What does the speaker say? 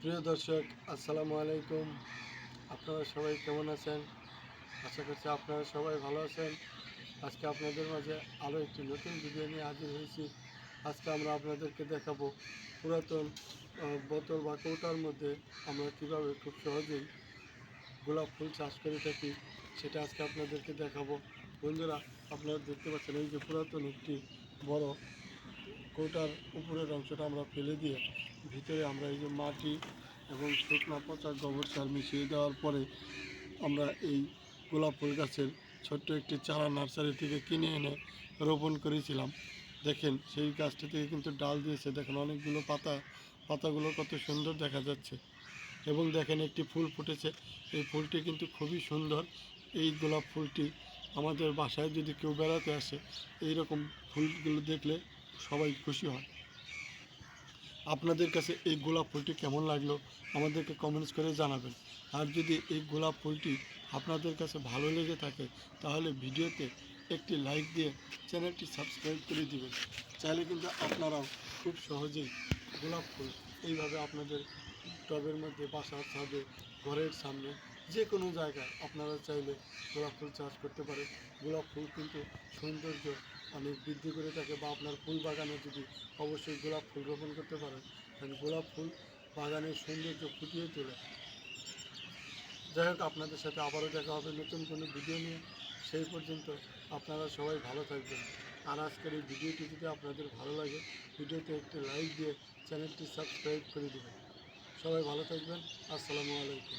প্রিয় দর্শক, আসসালামু আলাইকুম। আপনারা সবাই কেমন আছেন? আশা করছি আপনারা সবাই ভালো আছেন। আজকে আপনাদের মাঝে আরও একটি নতুন ভিডিও নিয়ে হাজির হয়েছি। আজকে আমরা আপনাদেরকে দেখাবো পুরাতন বোতল বা কৌটার মধ্যে আমরা কীভাবে খুব সহজেই গোলাপ ফুল চাষ করে থাকি, সেটা আজকে আপনাদেরকে দেখাবো। বন্ধুরা, আপনারা দেখতে পাচ্ছেন এই যে পুরাতন একটি বড় কৌটার উপরের অংশটা আমরা ফেলে দিয়ে ভিতরে আমরা এই যে মাটি এবং শুকনো পচা গোবর সার মিশিয়ে দেওয়ার পরে আমরা এই গোলাপ ফুল গাছের ছোট্ট একটি চারা নার্সারি থেকে কিনে এনে রোপণ করেছিলাম। দেখেন সেই গাছটি থেকে কিন্তু ডাল দিয়েছে, দেখেন অনেকগুলো পাতাগুলো কত সুন্দর দেখা যাচ্ছে। এবং দেখেন একটি ফুল ফুটেছে, এই ফুলটি কিন্তু খুবই সুন্দর। এই গোলাপ ফুলটি আমাদের বাসায় যদি কেউ বেড়াতে আসে, এই রকম ফুলগুলো দেখলে সবাই খুশি হয়। আপনাদের কাছে এই গোলাপ ফুলটি কেমন লাগলো আমাদেরকে কমেন্টস করে জানাবেন। আর যদি এই গোলাপ ফুলটি আপনাদের কাছে ভালো লেগে থাকে তাহলে ভিডিওতে একটি লাইক দিয়ে চ্যানেলটি সাবস্ক্রাইব করে দিবেন। চাইলে কিন্তু আপনারাও খুব সহজেই গোলাপ ফুল এইভাবে আপনাদের টবের মধ্যে, বাসার ছাদে, ঘরের সামনে, যে কোনো জায়গায় আপনারা চাইলে গোলাপ ফুল চাষ করতে পারেন। গোলাপ ফুল কিন্তু সৌন্দর্য অনেক বৃদ্ধি করে থাকে, বা আপনার ফুল বাগানে যদি অবশ্যই গোলাপ ফুল রোপণ করতে পারেন, কারণ গোলাপ ফুল বাগানের সৌন্দর্য ফুটিয়ে তোলে। যাই হোক, আপনাদের সাথে আবারও দেখা হবে নতুন কোনো ভিডিও নিয়ে। সেই পর্যন্ত আপনারা সবাই ভালো থাকবেন। আর আজকের এই ভিডিওটি যদি আপনাদের ভালো লাগে, ভিডিওতে একটি লাইক দিয়ে চ্যানেলটি সাবস্ক্রাইব করে দেবেন। সবাই ভালো থাকবেন। আসসালামু আলাইকুম।